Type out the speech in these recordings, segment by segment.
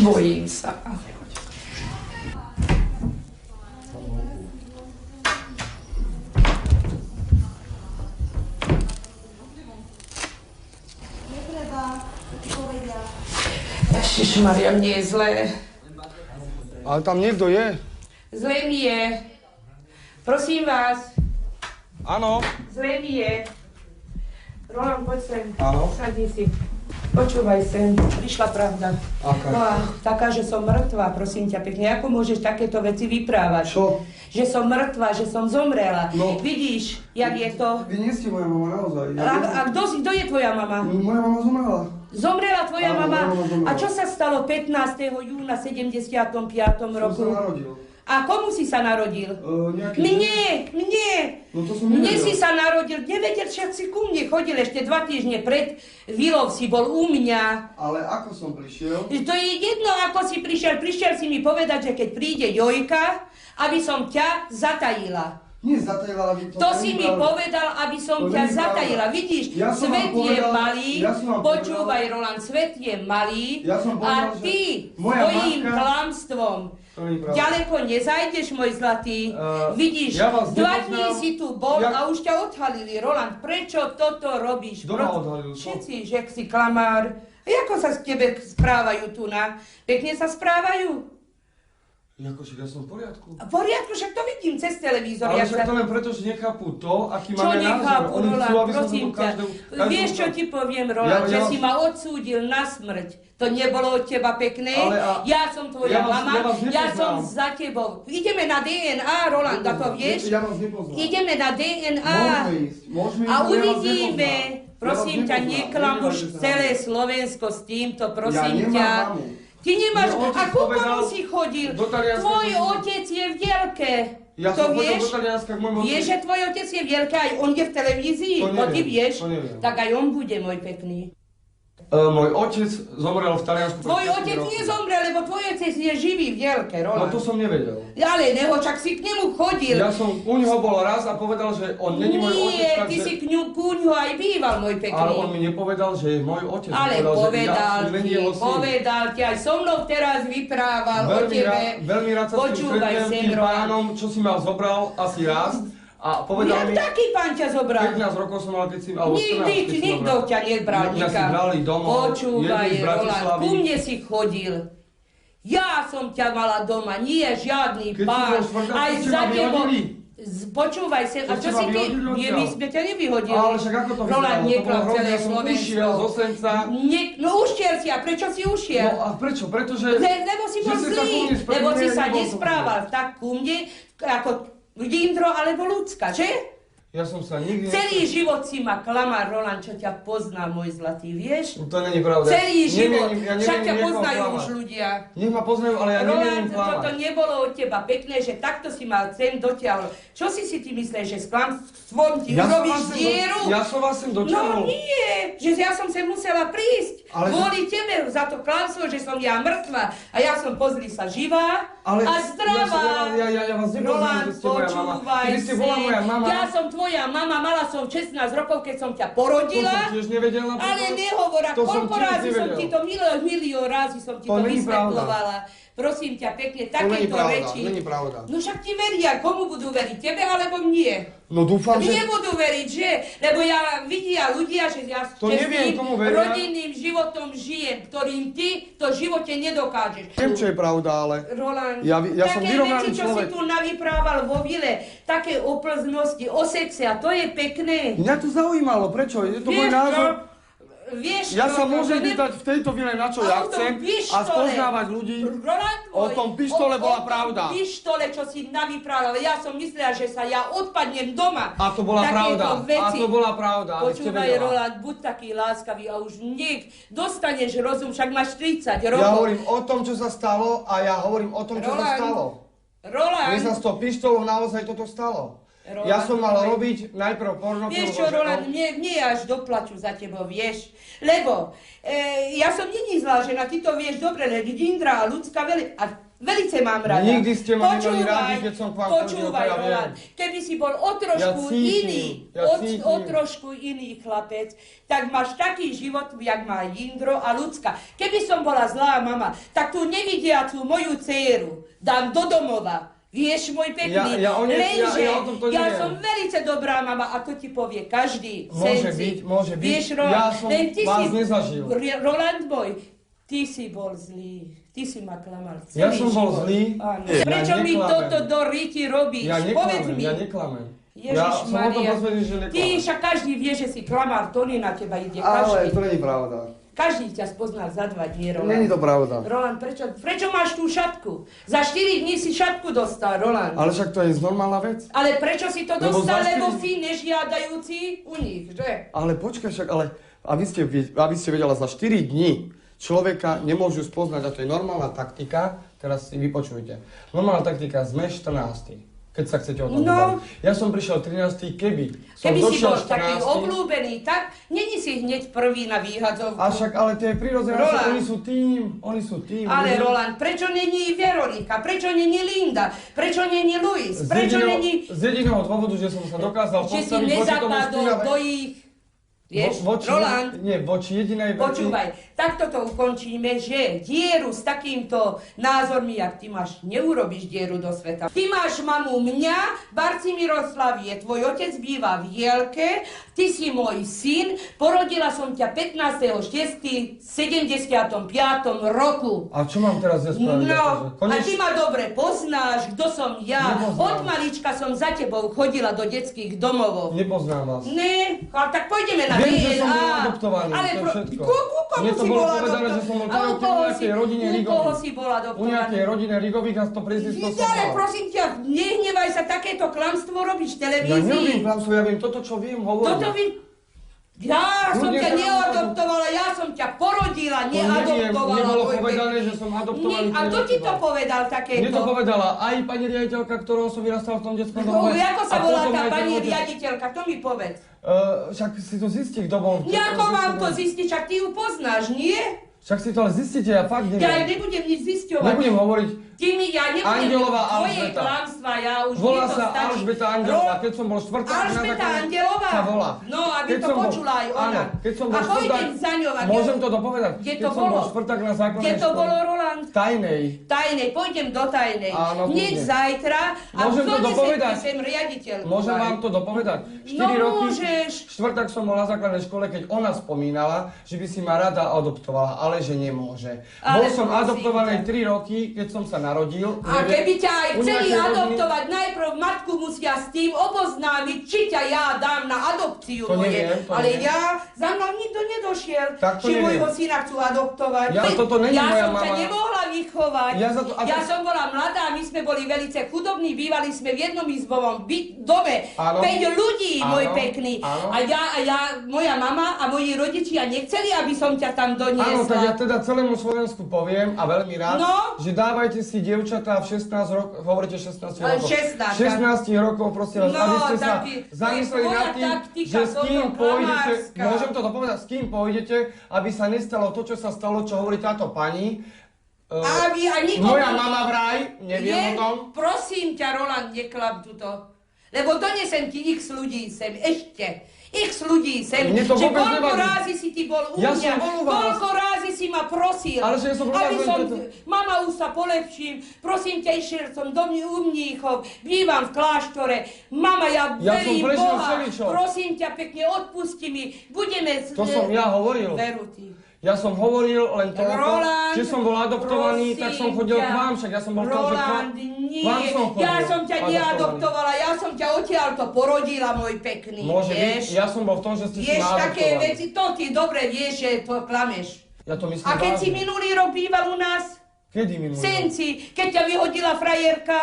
Bojím sa. Ježišmaria, mne je zlé. Ale tam niekto je. Zlé mi je. Prosím vás. Áno. Zlé mi je. Roland, poď sem. Áno. Sadni si. Počúvaj sem. Prišla pravda. Aká? No a taká, že som mŕtva, prosím ťa pekne. Ako môžeš takéto veci vyprávať? Čo? Že som mŕtva, že som zomrela. No. Vidíš, jak je to? Vy nie ste moja mama, naozaj. A kto je tvoja mama? Moja mama zomrela. Zomrela tvoja Áno, mama? moja mama zomrela. A čo sa stalo 15. júna 75. roku? Som sa narodil. A komu si sa narodil? Nejaký... Mne! No to som Mne nevedel. si sa narodil, nevedel, však si ku mne chodil, ešte 2 týždne pred Vilov si bol u mňa. Ale ako som prišiel? To je jedno, ako si prišiel si mi povedať, že keď príde Jojka, aby som ťa zatajila. Nie zatajila, aby to... To si mi povedal, aby som ťa zatajila. Vidíš, Ja som svet vám je povedal- malý, ja som vám počúvaj Roland, svet je malý Ja som a povedal, ty že moja svojím matka- klamstvom To nie je pravda. ďaleko nezajdeš, môj zlatý. Vidíš, ja vás 2 dní nepoznám. si tu bol Ja- a už ťa odhalili. Roland, prečo toto robíš? Kto ma odhalil? Čo? Všetci, že si klamár. Ako sa s tebe správajú tu na? Pekne sa správajú? Jakože ja som v poriadku. V poriadku, však to vidím cez televízor. Ale jak však sa- to len preto, že nechápu to, aký Čo máme názor. nechápu, Oni chcú, Roland, aby som to prosím ťa. každému- Vieš, čo ti poviem, Roland, že si ma odsúdil na smrť. To nebolo od teba pekné. Ale Ja som tvoja ja vás mama, ja nepoznám. som za tebou. Ideme na DNA, Roland, a to vieš? Ja vás nepoznám. Ideme na DNA. Môžeme ísť, môžeme ísť, A ja vás uvidíme. nepoznám. Prosím Ja ťa, vás nepoznám. neklam už Nenechajte sa celé na mňa. Slovensko s týmto, Ja prosím nemám ťa. mamu. Ty nemáš, Môj otec a ku komu povedal, si chodil? do Talianska Tvoj chodil. otec je v dielke. Ja To som chodil vieš? do Talianska k môjmu Vieš, otcu. že tvoj otec je v dielke, aj on je v televízii? To To ty neviem, vieš? to neviem. Tak aj on bude, môj pekný. Môj otec zomrel v Taliansku. pred Tvoj 5 otec rokmi. nezomrel, lebo tvoj otec je živý v dielke, No Roland. to som nevedel. Ale čak si k nemu chodil. Ja som u neho bol raz a povedal, že on není môj otec, Nie, takže... ty si ku ňu aj býval, môj pekný. Ale on mi nepovedal, že je môj otec. Ale že povedal ja som len jeho syn. povedal ti, aj so mnou teraz vyprával o tebe. Veľmi rád sa s tým Počúvaj stretnem, sem, tým Roland. pánom, čo si ma zobral asi raz. A povedal mi, Jak taký pán ťa zobral? 15 rokov som mal, keď si... alebo 14, keď si Nikto zobral. ťa nebral Mňa si nikam. brali domov, Počúvaj, jedni z Roland, Bratislavy. ku mne si chodil. Ja som ťa mala doma, nie žiadny Keď si pán. bol štvrtá, Aj keď ste za ma tebou... vyhodili. Počúvaj sa, a To čo ste si ma ty... vyhodili Nie, odtiaľ. my sme ťa nevyhodili. Ale však ako to Roland, vyzeralo? To neklam bolo celé hrozné, ja som Slovensko. ušiel z Osenca. No ušiel si, a prečo si ušiel? No a prečo? Pretože... Lebo si bol že sa ku zlý, mne správne lebo si sa nebol nesprával tak ku mne, ako Dindro alebo Ľudská, že? Ja som sa nikdy... Celý život si ma klamár, Roland, čo ťa pozná, môj zlatý, vieš? To není pravda. Celý život, Ja však ťa nemienim poznajú niekoho už klamať. ľudia. Nech ma poznajú, ale ja Roland, nemienim toto klamať. nebolo od teba pekné, že takto si ma sem dotiahol. Čo si ty myslíš, že s klamstvom ti urobíš dieru? Ja som vás sem No dotiahol. nie, že ja som sem musela prísť. Ale- Kvôli tebe, za to klamstvo, že som ja mŕtva. A ja som, pozri sa, živá Ale a zdravá. Ja vás nepoznám, Roland, že ste moja mama. počúvaj Keby ste bola moja mama, Ja som tvoja mama, mala som 16 rokov, keď som ťa porodila. to som tiež nevedel napríklad. Ale nehovor, a To som koľko tiež razy som nevedel. ti to, milión razy som ti To to není vysvetľovala. Prosím ťa pekne, To není takéto pravda, reči. není pravda. No však ti veria, komu budú veriť, tebe alebo mne? No dúfam, že... Mne budú veriť, že? Lebo ja vidia ľudia, že ja To neviem, šťastným komu veria. rodinným životom žijem, ktorým ty to v živote nedokážeš. Viem, čo je pravda, ale... Roland, Ja som také vyrovnaný veci, čo si človek. tu navyprával vo vile, také oplznosti, o sexe, a to je pekné. Mňa to zaujímalo, prečo? Je to môj Vieš názor. čo? Vieš Ja čo? sa môžem To ne- pýtať v tejto vile na čo A ja o tom chcem a pištole. spoznávať ľudí. Roland O môj, tom pištole bola tom pravda. pištole, čo si navyprával, ja som myslela, že sa ja odpadnem doma. A to bola Takéto pravda. A veci. to bola pravda, aby ste Počúvaj, vedela. Roland, buď taký láskavý a už dostaneš rozum, však máš 30 rokov. Ja hovorím o tom, čo sa stalo a ja hovorím o tom, čo sa Roland. stalo. Roland, Mne sa s tou pištolou naozaj toto stalo. Roland, Ja som mal môj. robiť najprv pornofilm. vieš čo, Roland, mne až doplaču za tebou, vieš. Lebo ja som není zlá žena, ty to vieš dobre, lebo Dindra a ľudská veľa. A Velice mám rada. Nikdy ste ma nemali rádi, keď som k vám chodil, Počúvaj, to ja viem. Roland, keby si bol o trošku cítim. o trošku iný chlapec, tak máš taký život, jak má Jindro a Ľudská. Keby som bola zlá mama, tak tú nevidiacu moju dcéru dám do domova. Vieš, môj pekný, lenže ja som velice dobrá mama a to ti povie každý. Môže byť. Vieš, Roland, ja som vás nezažil. Roland môj, ty si bol zlý. Ty si ma klamal celý Ja som bol život. zlý. Prečo mi toto do ryti robíš? Ja Povedz mi. neklamem. Ježišmaria, ty však každý vie, že si klamár, to na teba ide. Každý. Ale to není pravda. Každý ťa spoznal za 2 dní, Roland. Není to pravda. Roland, prečo máš tú šatku? Za 4 dní si šatku dostal, Roland. Ale však to je normálna vec. Ale prečo si to Lebo dostal, za 4 lebo si nežiadajúci u nich, že? Ale počkaj však, ale aby ste vedela, za 4 dní človeka nemôžu spoznať a to je normálna taktika, teraz si vypočujte. Normálna taktika, sme 14. Keď sa chcete o tom baviť. Ja som prišiel 13. Keby som si došiel bol taký 14. obľúbený, tak není si hneď prvý na výhadzovku. A však, ale to je prirodzené, oni sú tým. Ale Roland, prečo není Veronika? Prečo není Linda? Prečo není Luis? Prečo není... Z jediného dôvodu, že som sa dokázal Že si postaviť voči tomu nezapadol do ich... Vieš, Roland, voči jedinej veci. počúvaj, takto to ukončíme, že dieru s takýmto názormi, jak ty máš, neurobiš dieru do sveta. Ty máš mamu mňa, Barci Miroslav je tvoj otec, býva v Jelke, ty si môj syn, porodila som ťa 15.6.75. roku. A čo mám teraz ja spraviť? No, a ty ma dobre poznáš, kto som ja. Od malička som za tebou chodila do detských domovov. Nepoznám vás. Ne, ale tak pôjdeme na Viem, že som bol DNA. adoptovaný, Ale to je všetko. komu Mne to si bolo bola povedané, že som bol adoptovaná? u nejakej rodine U koho Rigových. si bola U adoptovaná? nejakej rodine Rigových a to priezvisko som Ale mal. prosím ťa, nehnevaj sa, takéto klamstvo robíš v Ja televízii. nerobím klamstvo, ja viem toto, čo viem hovoriť. Toto vy... Ja som Ľudia ťa sa- neadoptovala, ja som ťa porodila, neadoptovala. Nebolo môj povedané, pekný. že som adoptovaný. A kto ti to povedal takéto? Mne to povedala aj pani riaditeľka, ktorou som vyrastal v tom detskom No, domove. ako sa a volá potom tá aj ten pani otec. riaditeľka, to mi povedz. Však si to zistí, kto bol. Ako mám to zistiť, však ty ju poznáš, nie? Však si to ale zistíte, ja fakt neviem. Ja nebudem nič zisťovať. Nebudem hovoriť. Ja nebudem Angelová tvoje Alžbeta. klamstvá, ja už Volá mi to sa stačí. Alžbeta Angelová, keď som bol štvrták na Alžbeta základe... Angelová? Sa volá. No, aby Keď to som bol- počula aj ona. Áno, keď som bol A pôjdem štvrták... za ňou. Môžem to dopovedať? Kde Keď to som bol bolo? štvrták na základnej Kde to škole. bolo, Roland? Tajnej. Tajnej, pôjdem do tajnej. Áno, Hneď kľudne. zajtra. A Môžem to dopovedať? sem riaditeľku. Môžem aj. vám to dopovedať? 4 No, roky, môžeš. štvrták som bol na základnej škole, keď ona spomínala, že by si ma rada adoptovala, ale že nemôže. Ale Bol som prosím adoptovaný ťa. 3 roky, keď som sa narodil. A keby ťa aj u chceli nejakej rodiny- adoptovať, najprv matku musia s tým oboznámiť, či ťa ja dám na adopciu To moje. neviem, to Ale neviem. ja, za mnou nikto nedošiel, Tak to či neviem. môjho syna chcú adoptovať. Ja, toto není ja moja som ťa mama. nemohla vychovať. Ja Som bola mladá, my sme boli velice chudobní, bývali sme v jednom izbovom dome. Áno. 5 ľudí, Áno, môj pekný. áno. A moja mama a moji rodičia nechceli, aby som ťa tam doniesla. Áno, tak ja teda celému Slovensku poviem a veľmi rád, No. že dávajte si dievčatá v 16 rokov, hovoríte 16 Ale rokov. 16, 16 rokov, prosím vás, No, aby ste sa tak to je zamysleli tvoja nad tým, taktika, že s kým toto pôjdete, klamárska. môžem to dopovedať, s kým pôjdete, aby sa nestalo to, čo sa stalo, čo hovorí táto pani. A nikomu... Moja mama vraj, neviem o tom. Prosím ťa, Roland, neklap tuto. Lebo donesem ti x ľudí sem, ešte. X ľudí sem. Mne to Že vôbec koľko nevadí. rázy si ty bol u Ja mňa, som bol u vás. koľko rázy si ma prosil. Ale že ja som bol u vás aby len som, preto. mama, už sa polepším, prosím ťa, išiel som do u mníchov, bývam v kláštore. Mama, ja Ja som verím prežil Boha, všeličo. prosím ťa pekne, odpusti mi, budeme... To som ja hovoril. Veru ty. Ja som hovoril len toľko, Roland, že som bol adoptovaný, tak som chodil k vám, však ja som bol v tom, že Roland, nie, vám som chodil. ja som ťa neadoptovala, ja som ťa odtiaľto porodila, môj pekný, Môže byť, vieš? ja som bol v tom, že ste si Vieš ma také adoptovali. veci, to ty dobre vieš, že to klameš. Ja to myslím A keď si vážne. minulý rok býval u nás, Kedy minulý rok? Senci, keď ťa vyhodila frajerka,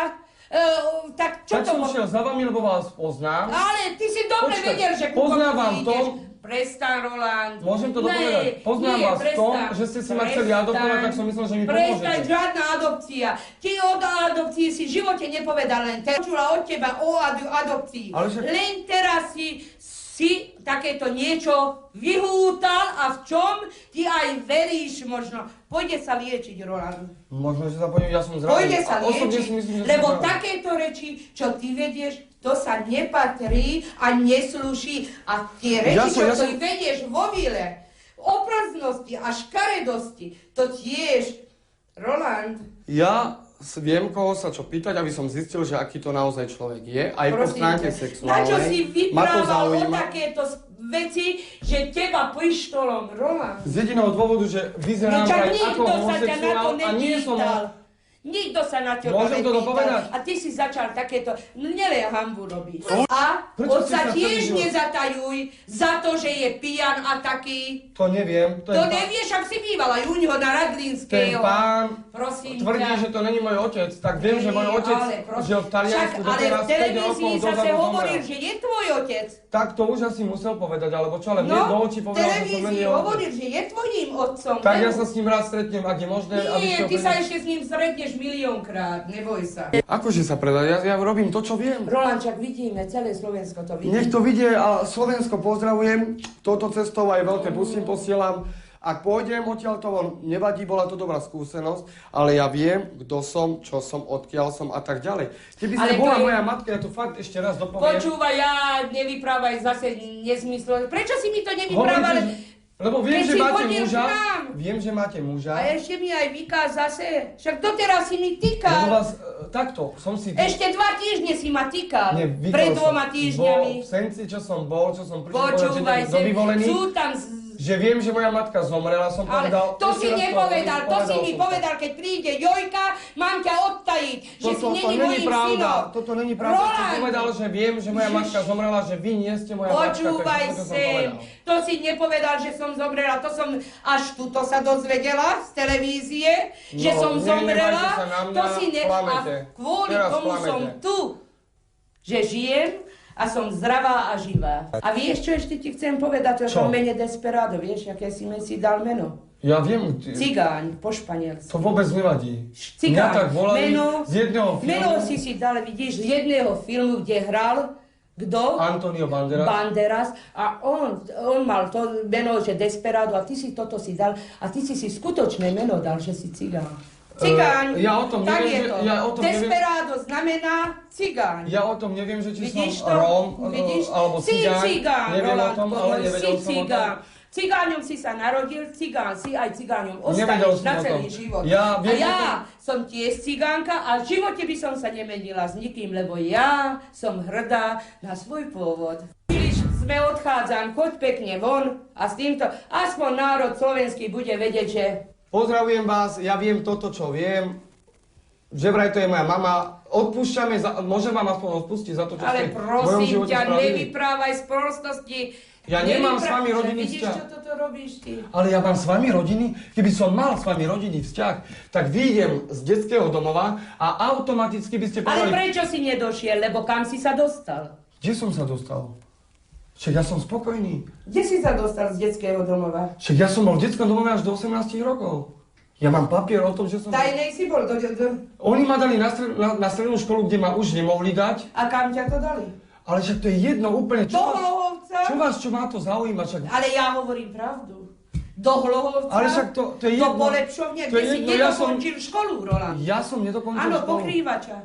tak čo Tak to som bolo? šiel za vami, lebo vás poznám. Ale ty si dobre Počkaj, vedel, že ku poznám komu vám ty to. ideš. Prestaň, Roland. Môžem to dopovedať? Poznám vás v tom, že ste si ma chceli adoptovať, tak som myslel, že mi Prestaň, pomôžete. žiadna adopcia. Ty o adopcii si v živote nepovedal len. Počula od teba o adopcii. Ale však- Len teraz si také takéto niečo vyhútal a v čom ty aj veríš možno. Pôjde sa liečiť, Roland. Možno, že sa pôjdem, ja som zdravý. Pôjde sa A osobne liečiť, si myslím, že lebo som zdravý. takéto reči, čo ty vedieš, to sa nepatrí a neslúši. A tie reči, čo ty vedieš vo vile, o prázdnosti a škaredosti, to tiež, Roland. Ja viem, koho sa čo pýtať, aby som zistil, že aký to naozaj človek je, aj po stránke sexuálnej. Na čo si Ma to vyprával o zaujíma. takéto veci, že teba pištolom, Roland? Z jediného dôvodu, že vyzerám Čak aj ako nikto sa ťa na to homosexuál a nie som... nepýtal. Nikto sa na teba Môžem to nepýtal. dopovedať? A ty si začal takéto, nele hambu robiť. A Prečo on si sa sa tiež celý život- nezatajuj za to, že je pijan a taký. To neviem. To nevieš, ak si býval aj u neho na Ten Radlinského. pán Prosím tvrdí, ťa. že to není môj otec, tak viem, že môj otec žil v Taliansku ale v doteraz 5 rokov televízii zase dozadu hovoril, zomrel. že je tvoj otec. Tak to už asi musel povedať, alebo čo, ale mne do očí v povedal, že som není televízii otec. hovoril, že je tvojím otcom. Tak ja sa s ním rád stretnem, ak je možné, aby Nie, ste ho ty sa priniesli. ešte s ním stretneš miliónkrát, neboj sa. Akože sa predať? Ja robím to, čo viem. Rolandčak, vidíme, celé Slovensko to vidí. Nech to vidie a Slovensko pozdravujem. Touto cestou aj veľké pusy posielam. Ak pôjdem odtiaľto von, nevadí, bola to dobrá skúsenosť, ale ja viem, kto som, čo som, odkiaľ som a tak ďalej. Keby ste Ale to bola je- moja matka, ja to fakt ešte raz dopoviem. Počúvaj, ja nevyprávaj zase nezmyslo. Prečo si mi to nevyprával? Hovoríte, lebo viem, Keď že si máte chodil muža. k nám. Viem, že máte muža. A ešte mi aj vyká zase. Však doteraz si mi Lebo týkal. vás, takto, som si... Ešte 2 týždne si ma týkal. Nie, vykal Pred som. 2 týždňami. Bol v Senci, čo som bol, čo som prišiel povedať, Počúvaj, že do vyvolených, sú tam... že viem, že moja matka zomrela, som Ale povedal... to ešte si raz nepovedal, to si mi som povedal, keď príde Jojka, mám ťa odtajiť, že si Toto není není mojím pravda, synom. toto není pravda. som Roland, povedal, že viem, že moja matka zomrela, že vy nie ste moja matka, počúvaj takže toto som sem, povedal. to si nepovedal, že som zomrela, to som až tuto sa dozvedela z televízie, že No, som zomrela, nenehajte sa na mňa, to si a klamete. kvôli Teraz tomu klamete. som tu, že žijem a som zdravá a živá. A vieš, čo ešte ti chcem povedať o Čo? tom mene Desperado, vieš, aké si si dal meno? Ja viem, Cigáň, po španielsku. to vôbec nevadí. Mňa Cigáň. tak volali Meno- z jedného filmu. Meno si dal, vidíš, z jedného filmu, kde hral, kto? Antonio Banderas. Banderas. A on mal to meno, že Desperado, a ty si toto si dal, a ty si skutočné meno dal, že si cigán. Cigáň, ja o tom tak neviem, je že- to. ja o tom neviem- Desperado znamená cigáň. Ja o tom neviem, že či Vidíš som to? Róm, Vidíš? alebo Si cigán. cigán, Neviem o Roland, tom, ale Podor, nevedel si som o tom. cigán. Cigáňom si sa narodil, cigán si aj cigáňom Nevedel ostaneš som na o celý tom. život. Ja A viem o ja som tiež cigánka a v živote by som sa nemenila s nikým, lebo ja som hrdá na svoj pôvod. Príliš sme odchádzam, choď pekne von a s týmto aspoň národ slovenský bude vedieť, že Pozdravujem vás, ja viem toto, čo viem. Že vraj to je moja mama. Odpúšťame, môžem vám aspoň odpustiť za to, čo ale ste v mojom prosím živote ťa, spravili? nevyprávaj z prostosti. Ja nemám s vami Že rodinný vidíš, vzťah. čo toto robíš ty? Ale ja mám s vami rodiny, keby som mal s vami rodinný vzťah, tak vyjdem z detského domova a automaticky by ste Ale povedali, prečo si nedošiel, lebo kam si sa dostal? kde som sa dostal? Však ja som spokojný. Kde si sa dostal z detského domova? Však ja som bol v detskom domove až do 18 rokov. Ja mám papier o tom, že som... Tajnej si bol Oni ma dali na strednú školu, kde ma už nemohli dať, A kam ťa to dali? ale však to je jedno úplne. Do Hlohovca? Čo má to zaujímať? Však... Ale ja hovorím pravdu. Do Hlohovca? Ale však to je Do jedno. Polepšovne, To kde je si jedno, ja som- nedokončil školu, Roland. Ja som nedokončil Áno, školu. pokrývača.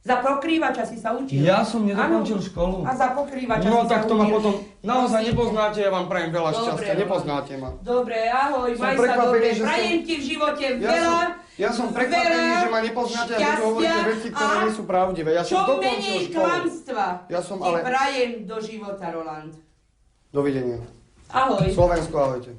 Za pokrývača si sa učil. Ja som nedokončil Áno. školu. A za pokrývača No si tak sa to ma učil. potom naozaj Prosím ťa. nepoznáte, ja vám prajem veľa Dobre, šťastia, Roland. nepoznáte ma. Dobre, ahoj, Som maj sa prekvapený, dobre. že som- Prajem ti v živote Ja veľa, Ja som prekvapený, veľa že ma nepoznáte a vy tu hovoríte šťastia veci, ktoré a nie sú pravdivé. Ja som čo dokončil menej školu. klamstva Ja som ti ale- prajem do života, Roland. Dovidenia. Ahoj. Slovensko, ahojte.